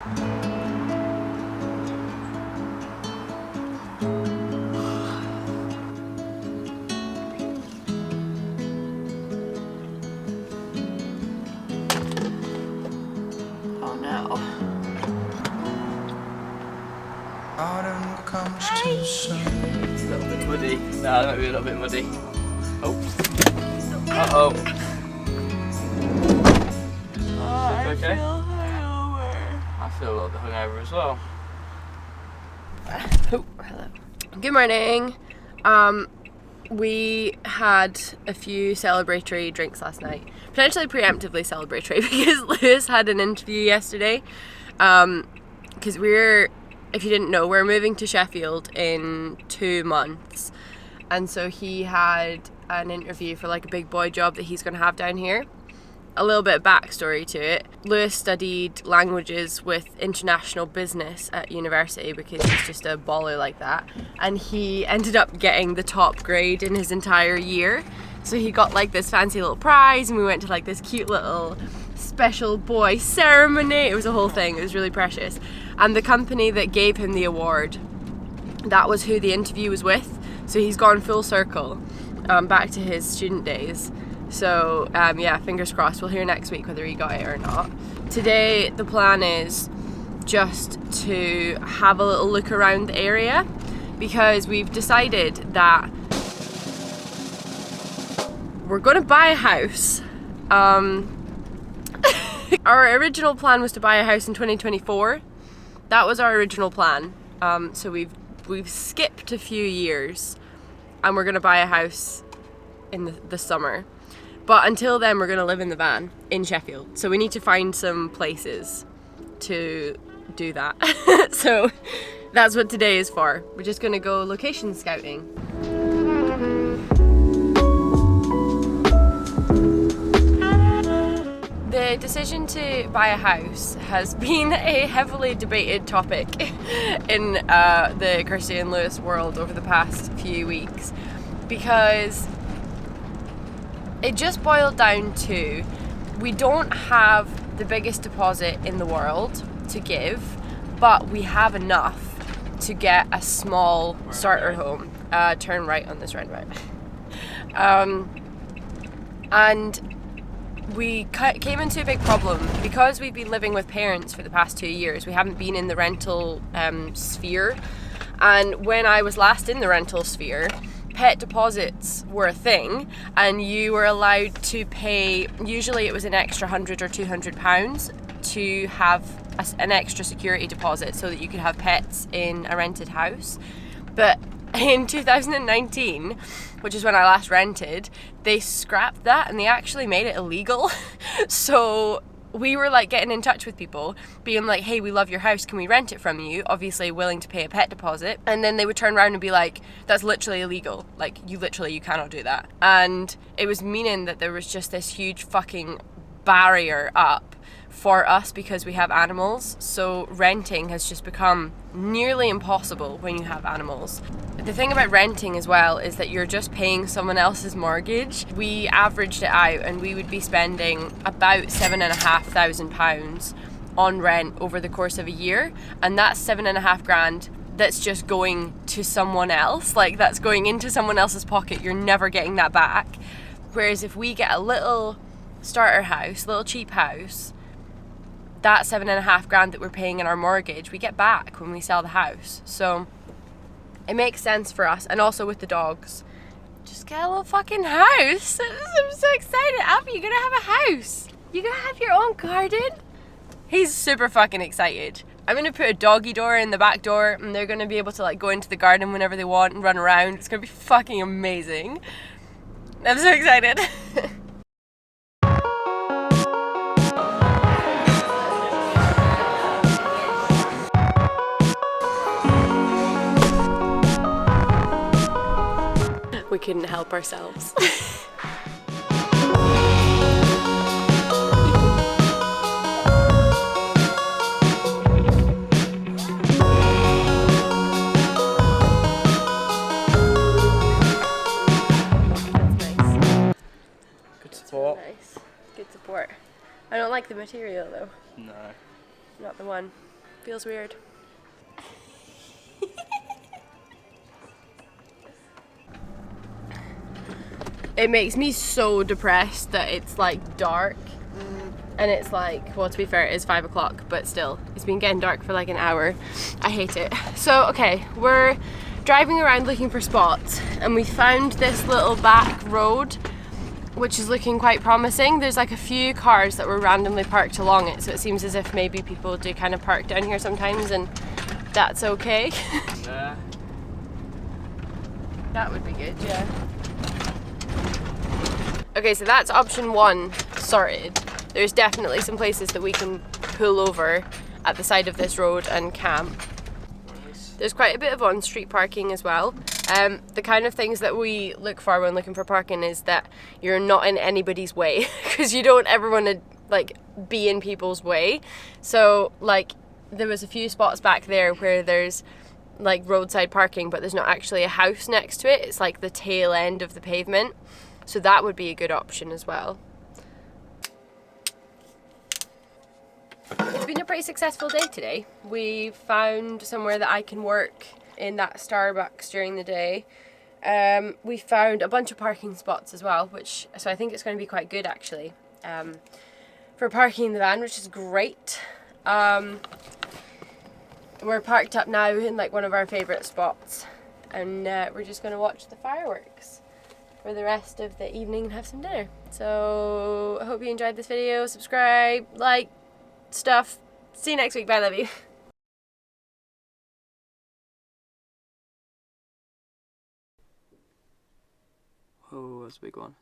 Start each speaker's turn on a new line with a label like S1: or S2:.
S1: Oh no.
S2: Autumn comes too soon.
S3: It's a little bit muddy. Nah, it might be a little bit muddy. Oh. Uh-oh.
S1: I
S3: okay?
S1: feel hungover.
S3: I feel a little bit hungover as well.
S1: Oh, hello. Good morning. We had a few celebratory drinks last night. Potentially preemptively celebratory because Lewis had an interview yesterday. Because if you didn't know, we're moving to Sheffield in 2 months. And so he had an interview for like a big boy job that he's going to have down here. A little bit of backstory to it. Lewis studied languages with international business at university because he's just a baller like that. And he ended up getting the top grade in his entire year. So he got like this fancy little prize and we went to like this cute little special boy ceremony. It was a whole thing. It was really precious. And the company that gave him the award, that was who the interview was with. So he's gone full circle back to his student days. So yeah, fingers crossed. We'll hear next week whether he got it or not. Today the plan is just to have a little look around the area because we've decided that we're going to buy a house. Our original plan was to buy a house in 2024. That was our original plan. So we've skipped a few years and we're going to buy a house in the summer. But until then, we're going to live in the van in Sheffield. So we need to find some places to do that. So that's what today is for. We're just going to go location scouting. The decision to buy a house has been a heavily debated topic in the Kirsty and Lewis world over the past few weeks because it just boiled down to we don't have the biggest deposit in the world to give, but we have enough to get a small starter home. Turn right on this roundabout. And we came into a big problem because we've been living with parents for the past 2 years. We haven't been in the rental sphere, and when I was last in the rental sphere, pet deposits were a thing and you were allowed to pay, usually it was an extra £100 or £200 to have an extra security deposit so that you could have pets in a rented house. But in 2019, which is when I last rented, they scrapped that and they actually made it illegal. So we were like getting in touch with people being like, hey, we love your house, can we rent it from you? Obviously willing to pay a pet deposit. And then they would turn around and be like, that's literally illegal, like you cannot do that. And it was meaning that there was just this huge fucking barrier up for us because we have animals. So renting has just become nearly impossible when you have animals. The thing about renting as well is that you're just paying someone else's mortgage. We averaged it out and we would be spending about £7,500 on rent over the course of a year, and that's £7,500 that's just going to someone else, like that's going into someone else's pocket. You're never getting that back. Whereas if we get a little starter house, little cheap house, that £7,500 that we're paying in our mortgage, we get back when we sell the house. So it makes sense for us. And also with the dogs, just get a little fucking house. I'm so excited. Alfie, you're gonna have a house. You're gonna have your own garden. He's super fucking excited. I'm gonna put a doggy door in the back door and they're gonna be able to like go into the garden whenever they want and run around. It's gonna be fucking amazing. I'm so excited. We couldn't help ourselves.
S3: Good support.
S1: Nice. Good support. I don't like the material though.
S3: No.
S1: Not the one. Feels weird. It makes me so depressed that it's like dark and it's like, well, to be fair, it is 5 o'clock, but still, it's been getting dark for like an hour. I hate it. So, okay, we're driving around looking for spots and we found this little back road which is looking quite promising. There's like a few cars that were randomly parked along it, so it seems as if maybe people do kind of park down here sometimes and that's okay.
S3: Nah.
S1: That would be good, yeah. Okay, so that's option one sorted. There's definitely some places that we can pull over at the side of this road and camp. There's quite a bit of on-street parking as well. The kind of things that we look for when looking for parking is that you're not in anybody's way, because you don't ever want to like be in people's way. So like there was a few spots back there where there's like roadside parking, but there's not actually a house next to it. It's like the tail end of the pavement. So that would be a good option as well. It's been a pretty successful day today. We found somewhere that I can work in that Starbucks during the day. We found a bunch of parking spots as well, so I think it's going to be quite good actually for parking the van, which is great. We're parked up now in like one of our favourite spots, and we're just going to watch the fireworks for the rest of the evening and have some dinner. So I hope you enjoyed this video. Subscribe, like, stuff. See you next week. Bye, love you.
S3: Oh, that's a big one.